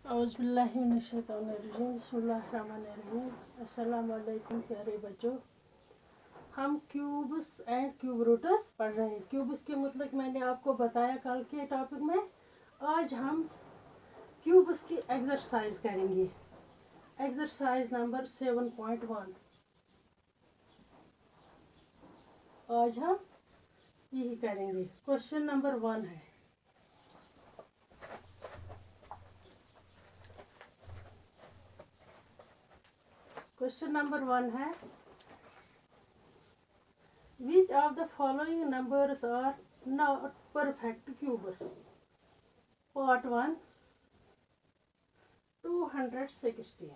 औज़ुबिल्लाहिमिनश्शैतानिर्रजीम बिस्मिल्लाहिर्रहमानिर्रहीम। अस्सलाम वालेकुम प्यारे बच्चों, हम क्यूब्स एंड क्यूब रूट्स पढ़ रहे हैं। क्यूब्स के मतलब मैंने आपको बताया कल के टॉपिक में। आज हम क्यूब्स की एक्सरसाइज करेंगे। Exercise number 7.1। आज हम यही करेंगे। क्वेश्चन नंबर 1 है। क्वेश्चन नंबर 1 है, which of the following numbers are not perfect cubes? Part 1 216।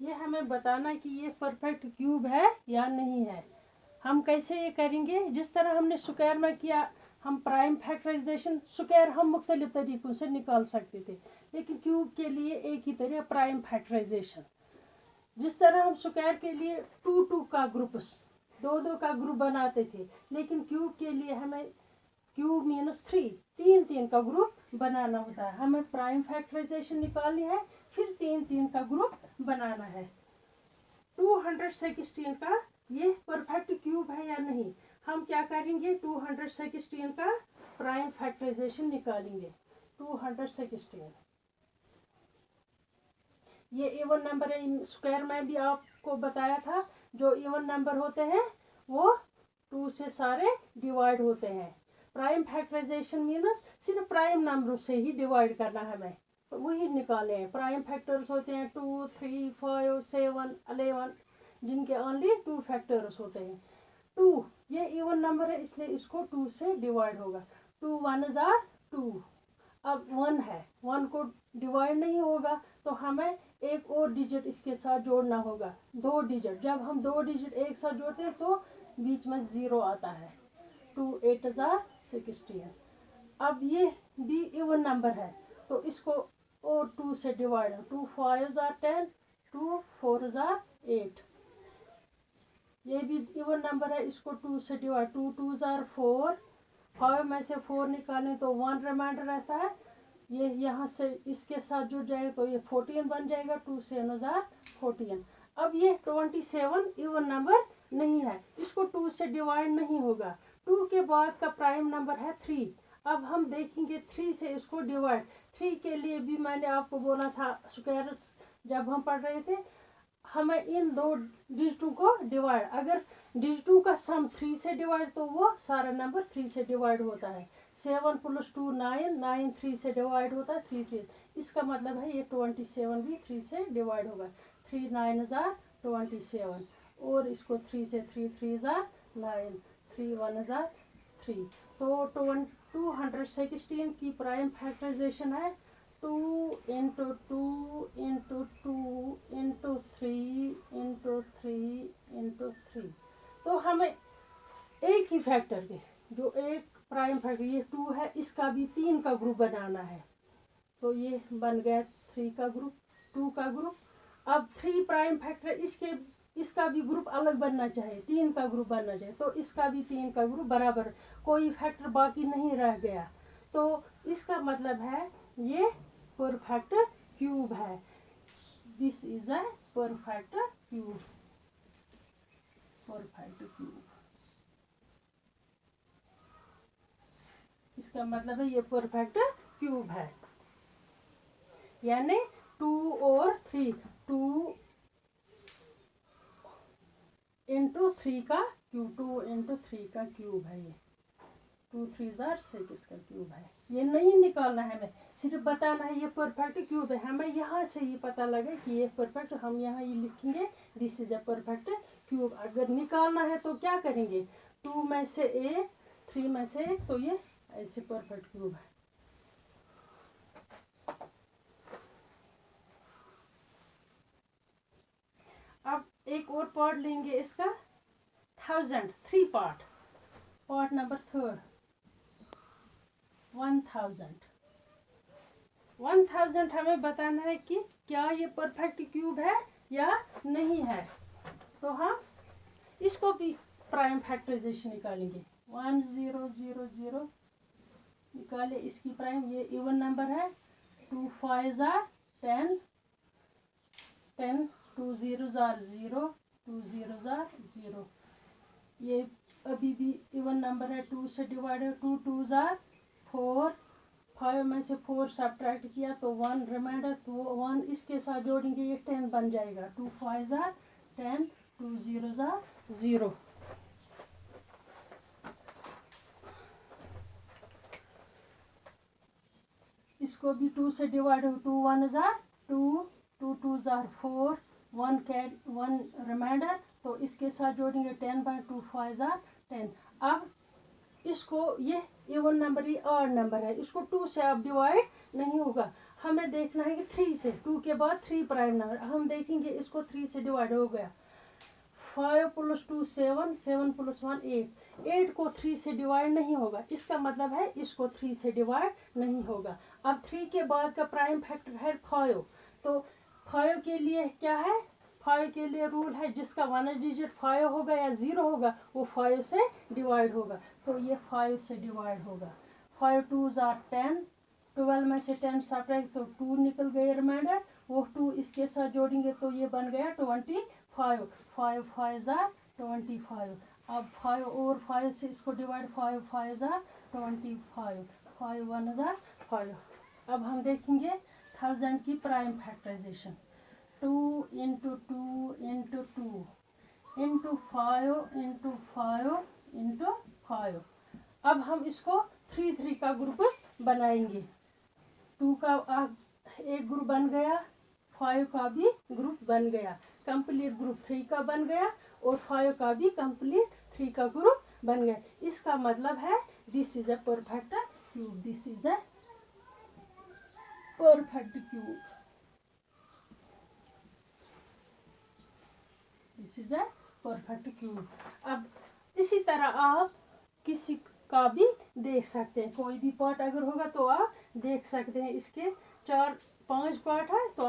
ये हमें बताना कि ये परफेक्ट क्यूब है या नहीं है। हम कैसे ये करेंगे? जिस तरह हमने स्क्वायर में किया, हम प्राइम फैक्टराइजेशन स्क्वायर हम मुख्तलिफ तरीकों से निकाल सकते थे, लेकिन क्यूब के लिए एक ही तरीका प्राइम फैक्टराइजेशन। जिस तरह हम स्क्वायर के लिए 2 का ग्रुप्स 2 का ग्रुप बनाते थे, लेकिन क्यूब के लिए हमें क्यूब मीनस 3 का ग्रुप बनाना होता है। हमें प्राइम फैक्टराइजेशन निकालनी है, फिर 3 का ग्रुप बनाना है। 216 का ये परफेक्ट क्यूब है या नहीं, हम क्या करेंगे? 216 का प्राइम फैक्टराइजेशन निकालेंगे। 216 ये इवन नंबर है। स्क्वायर में भी आपको बताया था, जो इवन नंबर होते हैं वो 2 से सारे डिवाइड होते हैं। प्राइम फैक्टराइजेशन मीनस सिर्फ प्राइम नंबर से ही डिवाइड करना है हमें, तो वही निकाले हैं। प्राइम फैक्टर्स होते हैं 2, 3, 5, 7, 11, जिनके ओनली 2 फैक्टर्स होते हैं। 2 ये इवन नंबर है, इसलिए इसको 2 से डिवाइड होगा। 2 1s are 2। अब 1 है, 1 को डिवाइड नहीं होगा, तो हमें एक और डिजिट इसके साथ जोड़ना होगा। 2 डिजिट, जब हम 2 डिजिट एक साथ जोड़ते हैं तो बीच में 0 आता है। 2 8s are 16। अब ये भी इवन नंबर है, तो इसको और 2 से divide. 2 5s are 10, 2 4s are 8। ये भी इवन नंबर है, इसको 2 से डिवाइड। 2 2s are 4। 5 में से 4 निकालें तो 1 रिमाइंडर रहता है। ये यहाँ से इसके साथ जुड़ जाएगा तो ये 14 बन जाएगा। 2 7s are 14। अब ये 27 इवन नंबर नहीं है, इसको 2 से डिवाइड नहीं होगा। 2 के बाद का प्राइम नंबर है 3। अब हम देखेंगे 3 से इसको डिवाइड। 3 के लिए भी मैंने आपको बोला था स्क्वायर जब हम पढ़ रहे थे, हमें इन 2 डिजिटों को डिवाइड, अगर डिजिटों का सम 3 से डिवाइड तो वो सारा नंबर 3 से डिवाइड होता है। 7 + 2 9, 9 3 से डिवाइड होता है। 3 3, इसका मतलब है ये 27 भी 3 से डिवाइड होगा। 3 9s are 27, और इसको 3 से 3 3s are 9, 3 1s are 3। तो 216 की प्राइम फैक्टराइजेशन है 2 × 2 × 2 × 3 × 3 × 3। तो हमें एक ही फैक्टर के, जो एक प्राइम फैक्टर ये 2 है, इसका भी 3 का ग्रुप बनाना है। तो ये बन गया 3 का ग्रुप, 2 का ग्रुप। अब 3 प्राइम फैक्टर, इसका भी ग्रुप अलग बनना चाहिए, 3 का ग्रुप बनना चाहिए। तो इसका भी 3 का ग्रुप बराबर, कोई फैक्टर बाकी नहीं रह गया। तो इसका मतलब है ये परफेक्ट क्यूब है। This is a perfect cube. Perfect cube, इसका मतलब है ये परफेक्ट क्यूब है। यानी 2 और 3, 2 × 3 का क्यूब, 2 × 3 का क्यूब है ये। 2 3s are 6 का क्यूब है। ये नहीं निकालना है हमें, सिर्फ बताना है ये परफेक्ट क्यूब है। हमें यहाँ से ही पता लगे कि ये परफेक्ट, हम यहाँ ये लिखेंगे this is a perfect cube. अगर निकालना है तो क्या करेंगे? 2 में से 1, 3 में से 1, तो ये ऐसे परफेक्ट क्यूब है। अब एक और पार्ट लेंगे इसका, 1000 3 पार्ट। पार्ट नंबर 3 1000 हमें बताना है कि क्या ये परफेक्ट क्यूब है या नहीं है। तो हम इसको भी प्राइम फैक्टराइजेशन निकालेंगे। 1 0 0 0 निकाले इसकी प्राइम, ये इवन नंबर है। 2 5s are 10, 10, 2 zeros are 0, 2 zeros are 0. ये अभी भी इवन नंबर है, 2 से डिवाइड है, 2 2s are 4, 5 में से 4 सब्ट्रैक्ट किया तो 1 रिमाइंडर, तो 1 इसके साथ जोड़ेंगे ये 10 बन जाएगा. 2 5s are 10, 2 zeros are 0. इसको भी 2 से डिवाइड हो, 2 1s are 2, 2 2s are 4, 1 reminder, तो इसके साथ जोड़ेंगे 10 बाय 2 5s are 10. अब इसको ये इवन नंबर, ये ऑड नंबर है, इसको 2 से अब डिवाइड नहीं होगा. हमें देखना है कि 3 से, 2 के बाद 3 प्राइम नंबर, हम देखेंगे इसको 3 से डिवाइड हो गया. 5 + 2 7, 7 + 1 8, 8 को 3 से डिवाइड नहीं होगा, इसका मतलब है इसको 3 से डिवाइड नहीं होगा. अब 3 के बाद का प्राइम फैक्टर है 5, तो 5 के लिए क्या है, 5 के लिए रूल है जिसका 1 डिजिट 5 होगा या 0 होगा वो 5 से डिवाइड होगा, तो ये 5 से डिवाइड होगा. 5 2s are 10, 12 में से 10 सब्ट्रैक्ट तो 2 निकल गए रिमाइंडर, वो 2 इसके साथ जोड़ेंगे तो ये बन गया 25. 5 5s are 25. अब 5 और 5 से इसको divide, 5 5s are 25, 5 1s are 5. अब हम देखेंगे 1000 की prime factorisation. 2 into 2 into 2 into 5 into 5 into 5. अब हम इसको 3 3 का ग्रुप बनाएंगे. 2 का एक ग्रुप बन गया, 5 का भी ग्रुप बन गया, कंप्लीट ग्रुप 3 का बन गया और 5 का भी कंप्लीट 3 का ग्रुप बन गया. इसका मतलब है this is a perfect cube, this is a perfect cube, this is a perfect cube. अब इसी तरह आप किसी का भी देख सकते हैं, कोई भी पार्ट अगर होगा तो आप देख सकते हैं. इसके 4-5 पार्ट है तो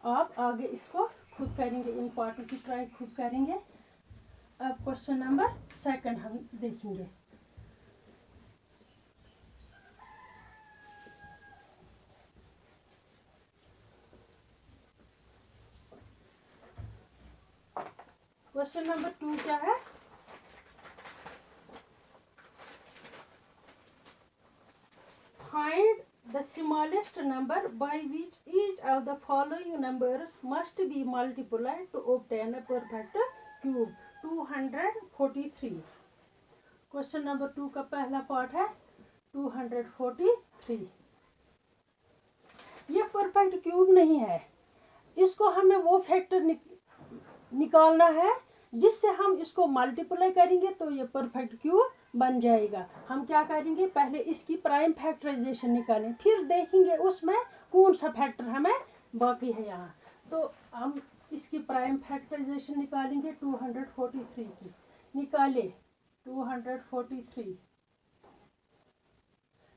आप आगे इसको खुद करेंगे, इन पार्टों की ट्राई खुद करेंगे. अब क्वेश्चन नंबर 2 हम देखेंगे. क्वेश्चन नंबर 2 क्या है, find the smallest number by which each of the following numbers must be multiplied to obtain a perfect cube. 243. Question number 2 का पहला पार्ट है 243. ये परफेक्ट क्यूब नहीं है, इसको हमें वो फैक्टर निकालना है जिससे हम इसको मल्टीप्लाई करेंगे तो ये परफेक्ट क्यूब बन जाएगा. हम क्या करेंगे, पहले इसकी प्राइम फैक्टराइजेशन निकालें, फिर देखेंगे उसमें कौन सा फैक्टर हमें बाकी है यहाँ. तो हम इसकी प्राइम फैक्टराइजेशन निकालेंगे 243 की. निकाले 243.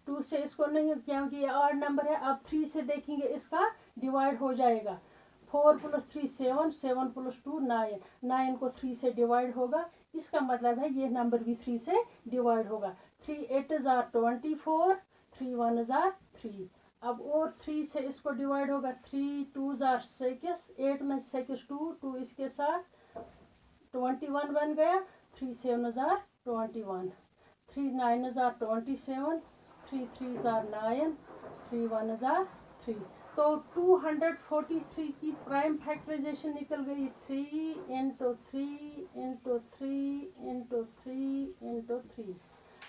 2 से इसको नहीं, क्योंकि ये ऑड नंबर है. अब 3 से देखेंगे इसका डिवाइड हो जाएगा. 4 + 3 7, 7 + 2 9, 9 को 3 से डिवाइड होगा, इसका मतलब है ये नंबर भी 3 से डिवाइड होगा. 3 8s are 24, 3 1s are 3. अब और 3 से इसको डिवाइड होगा. 3 2s are 6, 8 में 6 2, 2 इसके साथ 21 बन गया. 3 7s are 21, 3 9s are 27, 3 3s are 9, 3 1s are 3. तो 243 की प्राइम फैक्टराइजेशन निकल गई 3 into 3 into 3 into 3 into 3.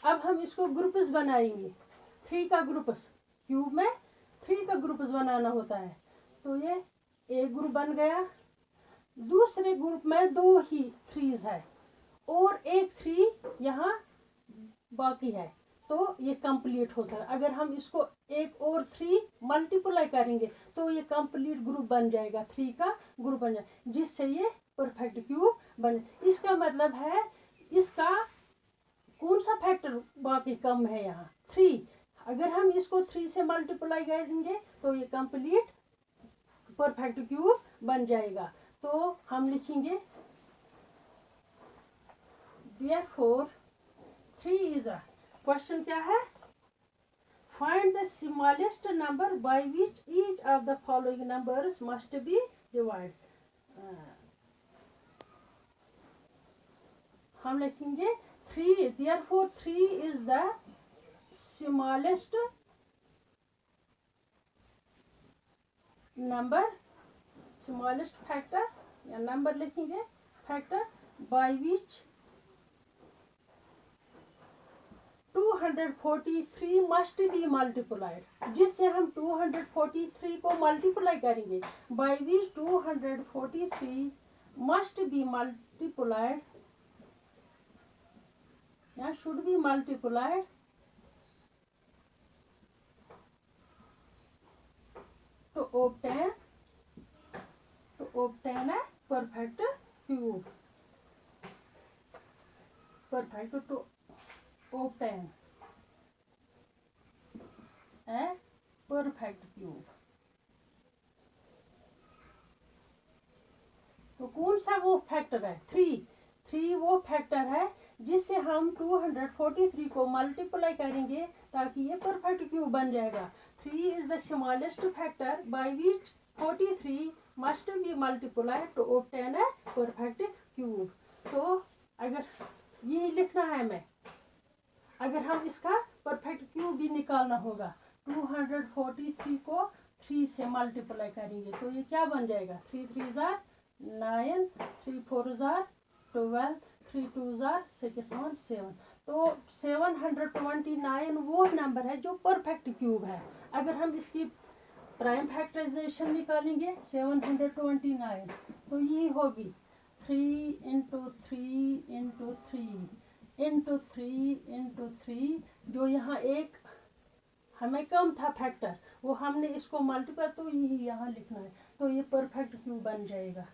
अब हम इसको ग्रुप्स बनाएंगे. 3 का ग्रुप्स, क्यूब में 3 का ग्रुप्स बनाना होता है. तो ये एक ग्रुप बन गया. दूसरे ग्रुप में 2 ही 3s है और एक 3 यहाँ बाकी है, तो ये कंप्लीट हो सकता. अगर हम इसको एक और 3 मल्टीप्लाई करेंगे तो ये कंप्लीट ग्रुप बन जाएगा, 3 का ग्रुप बन जाएगा, जिससे ये परफेक्ट क्यूब बन. इसका मतलब है इसका कौन सा फैक्टर बाकी कम है यहाँ, 3. अगर हम इसको 3 से मल्टीप्लाई करेंगे तो ये कंप्लीट परफेक्ट क्यूब बन जाएगा. तो हम लिखेंगे therefore 3 is a, क्वेश्चन क्या है, Find the smallest number by which each of the following numbers must be divided. हम लिखेंगे 3. Therefore 3 is the smallest number, smallest factor या number लिखेंगे factor by which 243 must be multiplied, जिससे हम 243 को multiply करेंगे. by which 243 must be multiplied या should be multiplied to obtain a perfect cube. Perfect to obtain a perfect cube. तो कौन सा वो फैक्टर है? 3 वो फैक्टर है जिससे हम 243 को मल्टीप्लाई करेंगे ताकि ये परफेक्ट क्यूब बन जाएगा. 3 is the smallest factor by which 43 must be multiplied to obtain a perfect cube. तो अगर यही लिखना है हमें, अगर हम इसका परफेक्ट क्यूब भी निकालना होगा 243 को 3 से मल्टीप्लाई करेंगे तो ये क्या बन जाएगा? 3 3 जार 9, 3 4 जार 12, 3 2 जार 6 7. तो 729 वो नंबर है जो परफेक्ट क्यूब है. अगर हम इसकी प्राइम फैक्टराइजेशन निकालेंगे 729 तो ये होगी 3 into 3 into 3 into 3 into 3. जो यहाँ एक हमें कम था फैक्टर वो हमने इसको मल्टीप्लाई तो यही यहाँ लिखना है. तो ये परफेक्ट क्यूब बन जाएगा.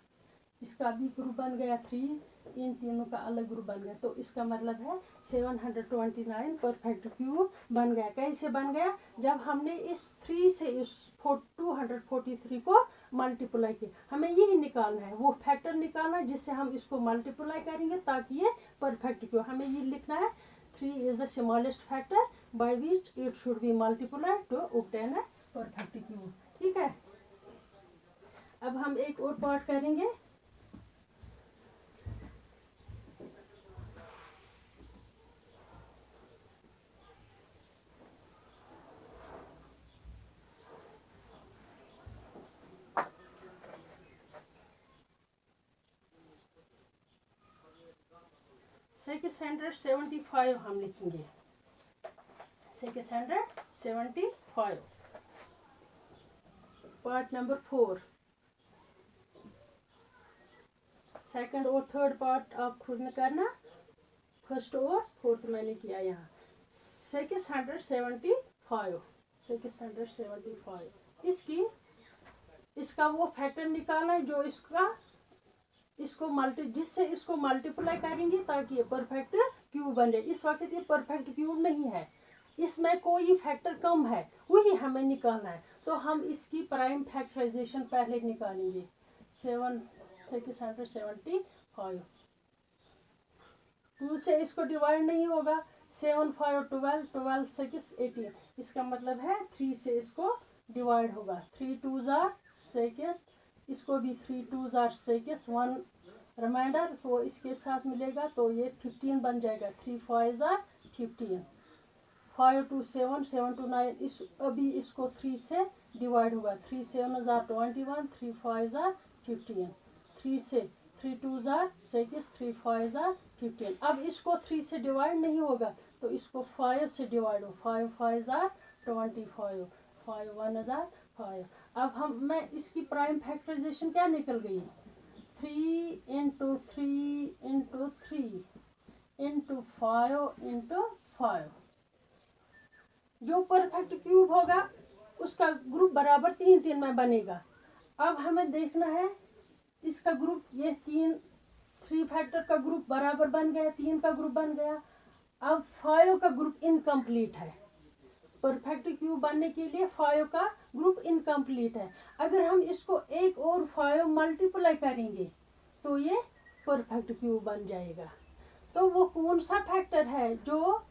इसका भी ग्रुप बन गया 3, इन तीनों का अलग ग्रुप बन गया. तो इसका मतलब है 729 परफेक्ट क्यूब बन गया. कैसे बन गया? जब हमने इस 3 से इस 243 को मल्टीप्लाई किया. हमें यही निकालना है, वो फैक्टर निकालना है जिससे हम इसको मल्टीप्लाई करेंगे ताकि ये परफेक्ट क्यूब. हमें ये लिखना है 3 is the smallest factor by which it should be multiplied to obtain a perfect cube. ठीक है. अब हम एक और पार्ट करेंगे. सेकंड स्टैंडर्ड 75 हम लिखेंगे. Second standard 75 part number 4. Second और थर्ड पार्ट आप खुद में करना, फर्स्ट और फोर्थ मैंने किया यहाँ. सेकंड स्टैंडर्ड 75 इसका वो फैक्टर निकालना है जो जिससे इसको मल्टीप्लाई करेंगे ताकि ये परफेक्ट क्यूब बन जाए. इस वक्त ये परफेक्ट क्यूब नहीं है, इसमें कोई फैक्टर कम है, वही हमें निकालना है. तो हम इसकी प्राइम फैक्टराइजेशन पहले निकालेंगे. 775 2 से इसको डिवाइड नहीं होगा. 7 5 12 12 6 18. इसका मतलब है 3 से इसको डिवाइड होगा. 3 2 जार 6, इसको भी 3 2 जार 6, 1 रिमाइंडर वो इसके साथ मिलेगा तो ये 15 बन जाएगा. 3 5 जार 15. 5 2 7 7 2 9. अभी इसको 3 से डिवाइड होगा. 3 7 जार 21, 3 5 जार 15. 3 से 3 2 जार 6, 3 5 जार 15. अब इसको 3 से डिवाइड नहीं होगा तो इसको 5 से डिवाइड हो. 5 5 जार 25, 5 1 जार 5. अब मैं इसकी प्राइम फैक्टराइजेशन क्या निकल गई? 3 into 3 into 3 into 5 into 5. जो परफेक्ट क्यूब होगा उसका ग्रुप बराबर 3 3 में बनेगा. अब हमें देखना है इसका ग्रुप, ये 3 फैक्टर का ग्रुप बराबर बन गया, 3 का ग्रुप बन गया. अब 5 का ग्रुप इनकम्प्लीट है. परफेक्ट क्यूब बनने के लिए 5 का ग्रुप इनकम्प्लीट है. अगर हम इसको एक और 5 मल्टीप्लाई करेंगे तो ये परफेक्ट क्यूब बन जाएगा. तो वो कौन सा फैक्टर है जो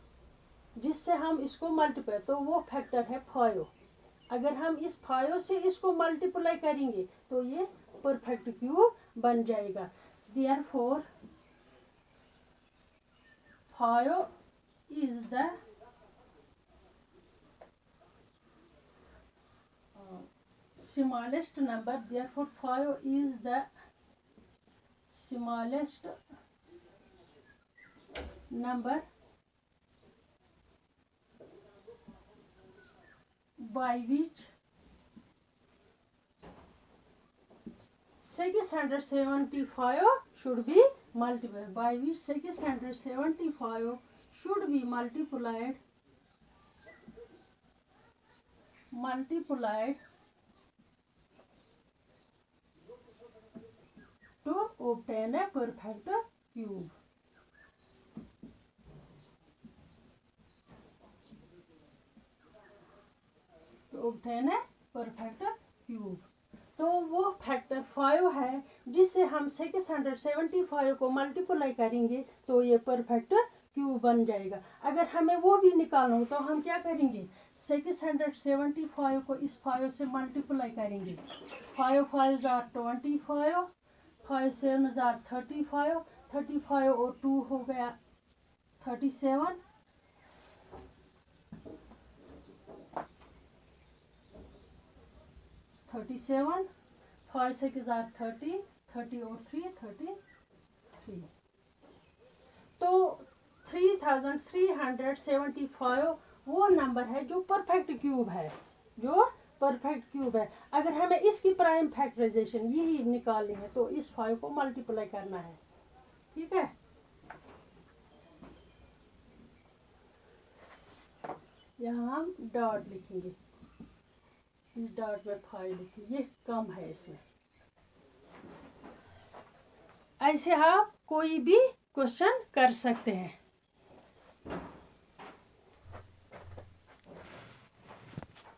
जिससे हम इसको मल्टीप्लाई, तो वो फैक्टर है 5। अगर हम इस 5 से इसको मल्टीप्लाई करेंगे तो ये परफेक्ट क्यूब बन जाएगा। Therefore 5 is the smallest number, therefore 5 is the smallest number by which 675 should be multiplied, by which 675 should be multiplied to obtain a perfect cube. To obtain a perfect cube. तो वो factor 5 है जिससे हम 675 को multiply करेंगे तो ये perfect cube बन जाएगा। अगर हमें वो भी निकालना हो तो हम क्या करेंगे, 675 को इस 5 से मल्टीप्लाई करेंगे। 5 5 are 25, 5 7 are 35, 35 और 2 हो गया 37, 37, 5 6 are 30, 30 और 3 33। तो 3375 वो नंबर है जो परफेक्ट क्यूब है, जो परफेक्ट क्यूब है। अगर हमें इसकी प्राइम फैक्टराइजेशन यही निकालनी है तो इस 5 को मल्टीप्लाई करना है। ठीक है, यहाँ हम डॉट लिखेंगे, इस डॉट में 5 लिखेंगे, ये कम है इसमें। ऐसे आप कोई भी क्वेश्चन कर सकते हैं।